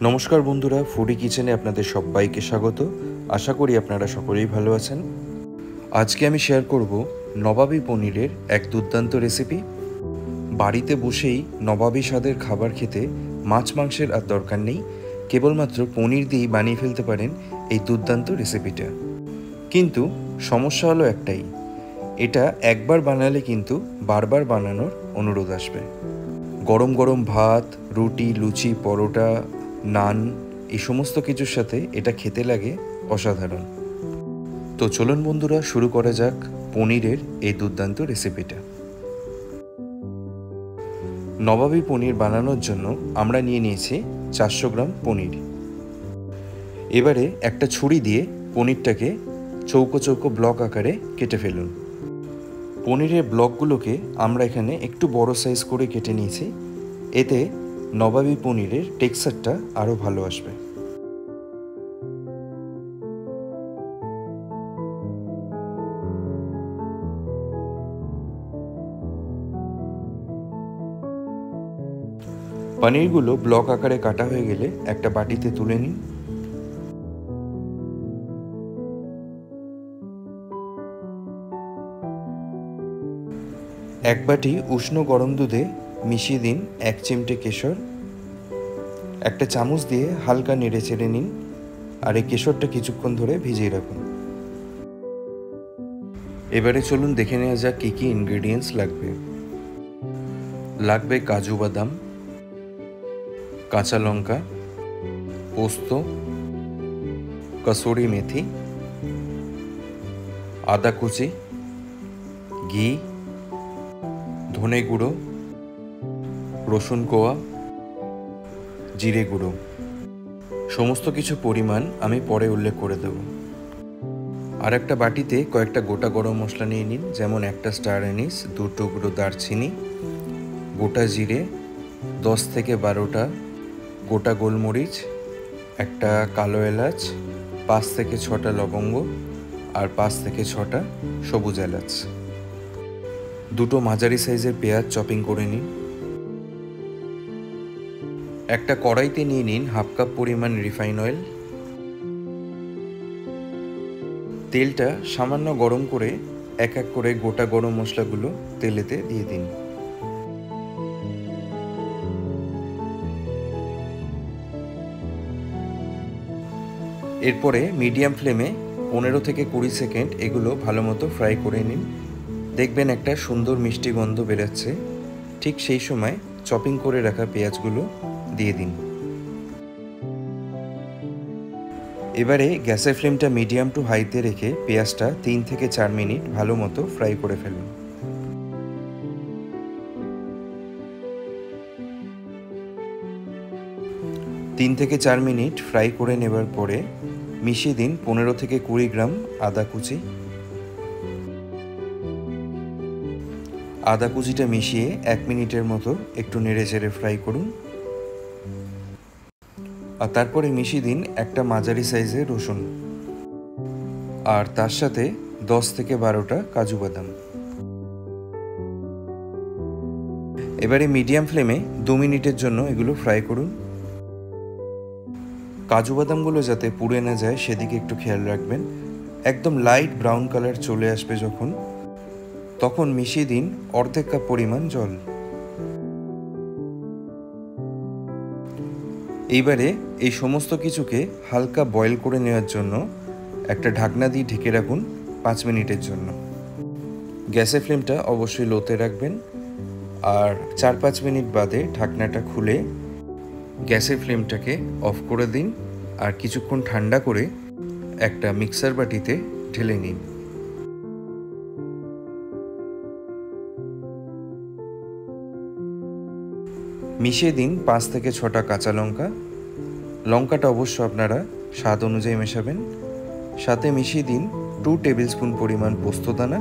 নমস্কার বন্ধুরা, ফুডি কিচেনে আপনাদের সবাইকে স্বাগত। আশা করি আপনারা সকলেই ভালো আছেন। আজকে আমি শেয়ার করব নবাবী পনিরের এক দুর্দান্ত রেসিপি। বাড়িতে বসেই নবাবী স্বাদের খাবার খেতে মাছ মাংসের আর দরকার নেই, কেবলমাত্র পনির দিয়েই বানিয়ে ফেলতে পারেন এই দুর্দান্ত রেসিপিটা। কিন্তু সমস্যা হলো একটাই, এটা একবার বানালে কিন্তু বারবার বানানোর অনুরোধ আসবে। গরম গরম ভাত, রুটি, লুচি, পরোটা, নান এই সমস্ত কিছুর সাথে এটা খেতে লাগে অসাধারণ। তো চলুন বন্ধুরা, শুরু করা যাক পনিরের এই দুর্দান্ত রেসিপিটা। নবাবী পনির বানানোর জন্য আমরা নিয়ে নিয়েছি 400 গ্রাম পনির। এবারে একটা ছুরি দিয়ে পনিরটাকে চৌকো চৌকো ব্লক আকারে কেটে ফেলুন। পনিরের ব্লকগুলোকে আমরা এখানে একটু বড় সাইজ করে কেটে নিয়েছি, এতে নবাবী পনিরের টেক্সচারটা আরও ভালো আসবে। পনিরগুলো ব্লক আকারে কাটা হয়ে গেলে একটা বাটিতে তুলে নিন। এক বাটি উষ্ণ গরম দুধে মিশিয়ে দিন 1 চিমটে কেশর। একটা চামচ দিয়ে হালকা নেড়ে চেড়ে নিন, আর এই কেশরটা কিছুক্ষণ ধরে ভিজিয়ে রাখুন। এবারে চলুন দেখে নেওয়া যাক কী কী ইনগ্রেডিয়েন্টস লাগবে। লাগবে কাজু বাদাম, কাঁচা লঙ্কা, পোস্ত, কসুরি মেথি, আদা কুচি, ঘি, ধনে গুঁড়ো, রসুন কোয়া, জিরে গুঁড়ো। সমস্ত কিছু পরিমাণ আমি পরে উল্লেখ করে দেব। আর একটা বাটিতে কয়েকটা গোটা গরম মশলা নিয়ে নিন, যেমন একটা স্টার অ্যানিস, 2 টুকরো দারচিনি, গোটা জিরে, 10 থেকে 12টা গোটা গোলমরিচ, একটা কালো এলাচ, 5 থেকে 6টা লবঙ্গ, আর 5 থেকে 6টা সবুজ এলাচ। 2টো মাঝারি সাইজের পেঁয়াজ চপিং করে নিন। একটা কড়াইতে নিয়ে নিন 1/2 কাপ পরিমাণ রিফাইন অয়েল। তেলটা সামান্য গরম করে এক এক করে গোটা গরম মশলাগুলো তেলেতে দিয়ে দিন। এরপরে মিডিয়াম ফ্লেমে 15 থেকে 20 সেকেন্ড এগুলো ভালো মতো ফ্রাই করে নিন। দেখবেন একটা সুন্দর মিষ্টি গন্ধ বেরোচ্ছে। ঠিক সেই সময় চপিং করে রাখা পেঁয়াজগুলো দিয়ে দিন। এবারে গ্যাসের ফ্লেমটা মিডিয়াম টু হাইতে রেখে পেঁয়াজটা 3 থেকে 4 মিনিট ভালো মতো ফ্রাই করে ফেলুন। তিন থেকে 4 মিনিট ফ্রাই করে নেবার পরে মিশিয়ে দিন 15 থেকে 20 গ্রাম আদা কুচি। আদা কুচিটা মিশিয়ে 1 মিনিটের মতো একটু নেড়ে চেড়ে ফ্রাই করুন। আর তারপরে মিশিয়ে দিন একটা মাঝারি সাইজের রসুন, আর তার সাথে 10 থেকে 12টা কাজু বাদাম। এবারে মিডিয়াম ফ্লেমে 2 মিনিটের জন্য এগুলো ফ্রাই করুন। কাজু বাদামগুলো যাতে পুড়ে না যায় সেদিকে একটু খেয়াল রাখবেন। একদম লাইট ব্রাউন কালার চলে আসবে যখন, তখন মিশিয়ে দিন অর্ধেক কাপ পরিমাণ জল। এইবারে এই সমস্ত কিছুকে হালকা বয়েল করে নেওয়ার জন্য একটা ঢাকনা দিয়ে ঢেকে রাখুন 5 মিনিটের জন্য। গ্যাসের ফ্লেমটা অবশ্যই লোতে রাখবেন, আর 4-5 মিনিট বাদে ঢাকনাটা খুলে গ্যাসের ফ্লেমটাকে অফ করে দিন, আর কিছুক্ষণ ঠান্ডা করে একটা মিক্সার বাটিতে ঢেলে নিন। মিশিয়ে দিন 5 থেকে 6টা কাঁচা লঙ্কা। লঙ্কাটা অবশ্য আপনারা স্বাদ অনুযায়ী মেশাবেন। সাথে মিশিয়ে দিন 2 টেবিল স্পুন পরিমাণ পোস্তদানা,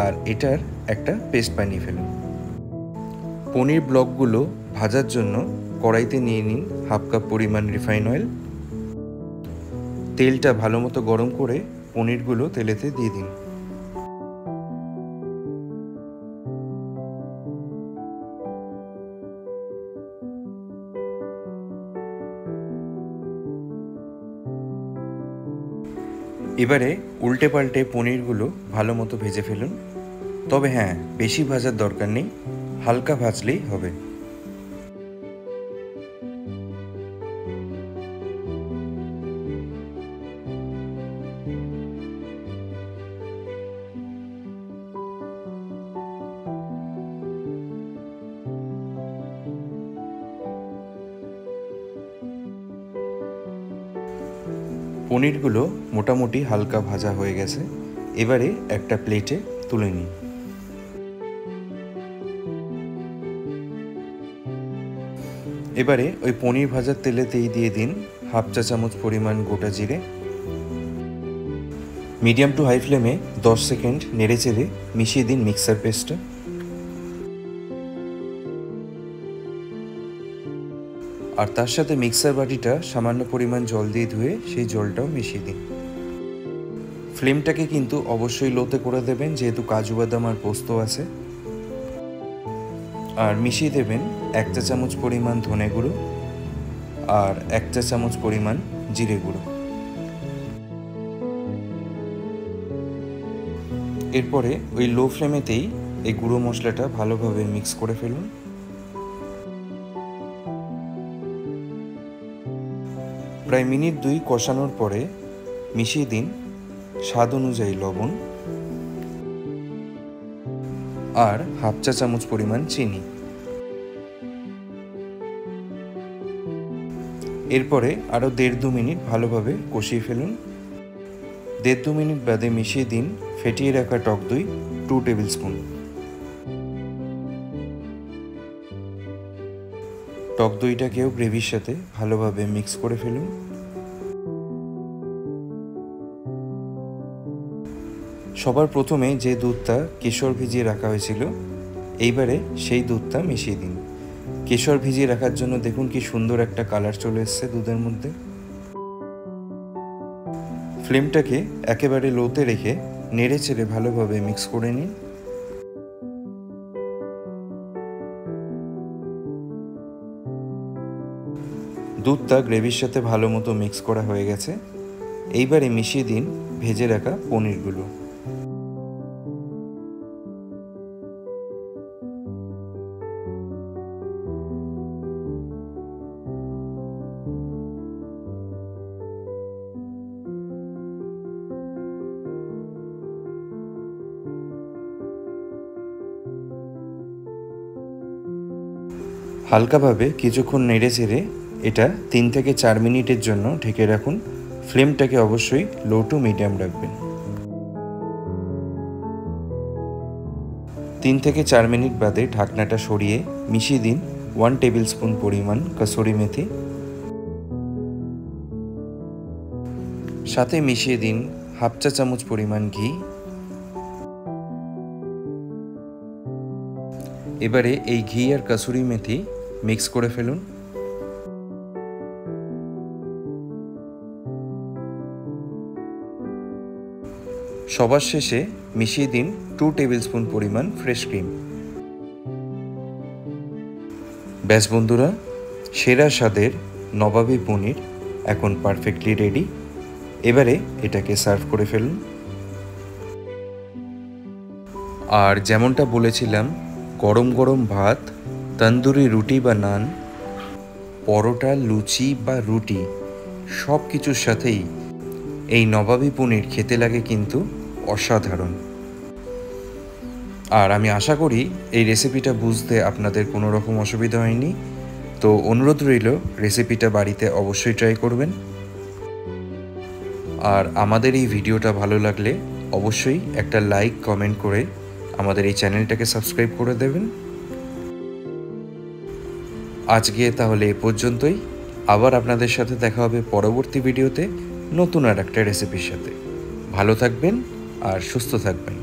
আর এটার একটা পেস্ট বানিয়ে ফেলুন। পনির ব্লকগুলো ভাজার জন্য কড়াইতে নিয়ে নিন 1/2 কাপ পরিমাণ রিফাইন অয়েল। তেলটা ভালো মতো গরম করে পনিরগুলো তেলেতে দিয়ে দিন। এবারে উল্টে পাল্টে পনিরগুলো ভালো মতো ভেজে ফেলুন। তবে হ্যাঁ, বেশি ভাজার দরকার নেই, হালকা ভাজলেই হবে। পনিরগুলো মোটামুটি হালকা ভাজা হয়ে গেছে। এবারে একটা প্লেটে তুলে নিন। এবারে ওই পনির ভাজার তেলেতেই দিয়ে দিন হাফ চা চামচ পরিমাণ গোটা জিরে। মিডিয়াম টু হাই ফ্লেমে 10 সেকেন্ড নেড়ে চেড়ে মিশিয়ে দিন মিক্সার পেস্টটা। আর তার সাথে মিক্সার বাটিটা সামান্য পরিমাণ জল দিয়ে ধুয়ে সেই জলটাও মিশিয়ে দিন। ফ্লেমটাকে কিন্তু অবশ্যই লোতে করে দেবেন, যেহেতু কাজু বাদাম আর পোস্ত আছে। আর মিশিয়ে দেবেন 1 চা চামচ পরিমাণ ধনে গুঁড়ো আর 1 চা চামচ পরিমাণ জিরে গুঁড়ো। এরপরে ওই লো ফ্লেমেতেই এই গুঁড়ো মশলাটা ভালোভাবে মিক্স করে ফেলুন। প্রায় মিনিট 2 কষানোর পরে মিশিয়ে দিন স্বাদ অনুযায়ী লবণ আর হাফ চা চামচ পরিমাণ চিনি। এরপরে আরও 1.5-2 মিনিট ভালোভাবে কষিয়ে ফেলুন। 1.5-2 মিনিট বাদে মিশিয়ে দিন ফেটিয়ে রাখা টক দই 2 টেবিল স্পুন। টক দইটাকেও গ্রেভির সাথে ভালোভাবে মিক্স করে ফেলুন। সবার প্রথমে যে দুধটা কেশর ভিজিয়ে রাখা হয়েছিল, এইবারে সেই দুধটা মিশিয়ে দিন। কেশর ভিজিয়ে রাখার জন্য দেখুন কি সুন্দর একটা কালার চলে এসছে দুধের মধ্যে। ফ্লেমটাকে একেবারে লোতে রেখে নেড়ে চেড়ে ভালোভাবে মিক্স করে নিন। দুধটা গ্রেভির সাথে ভালো মতো মিক্স করা হয়ে গেছে। এইবারে মিশিয়ে দিন ভেজে রাখা পনিরগুলো। হালকাভাবে কিছুক্ষণ নেড়ে চেড়ে এটা 3 থেকে 4 মিনিটের জন্য ঢেকে রাখুন। ফ্লেমটাকে অবশ্যই লো টু মিডিয়াম রাখবেন। 3 থেকে 4 মিনিট বাদে ঢাকনাটা সরিয়ে মিশিয়ে দিন 1 টেবিল স্পুন পরিমাণ কসুরি মেথি। সাথে মিশিয়ে দিন হাফ চা চামচ পরিমাণ ঘি। এবারে এই ঘি আর কসুরি মেথি মিক্স করে ফেলুন। সবার শেষে মিশিয়ে দিন 2 টেবিল স্পুন পরিমাণ ফ্রেশ ক্রিম। ব্যাস বন্ধুরা, সেরা স্বাদের নবাবী পনির এখন পারফেক্টলি রেডি। এবারে এটাকে সার্ভ করে ফেলুন। আর যেমনটা বলেছিলাম, গরম গরম ভাত, তন্দুরি রুটি বা নান, পরোটা, লুচি বা রুটি সব কিছুর সাথেই এই নবাবী পনির খেতে লাগে কিন্তু অসাধারণ। আর আমি আশা করি এই রেসিপিটা বুঝতে আপনাদের কোনো রকম অসুবিধা হয়নি। তো অনুরোধ রইল রেসিপিটা বাড়িতে অবশ্যই ট্রাই করবেন। আর আমাদের এই ভিডিওটা ভালো লাগলে অবশ্যই একটা লাইক কমেন্ট করে আমাদের এই চ্যানেলটাকে সাবস্ক্রাইব করে দেবেন। আজকে তাহলে এ পর্যন্তই। আবার আপনাদের সাথে দেখা হবে পরবর্তী ভিডিওতে নতুন আর একটা রেসিপির সাথে। ভালো থাকবেন আর সুস্থ থাকবেন।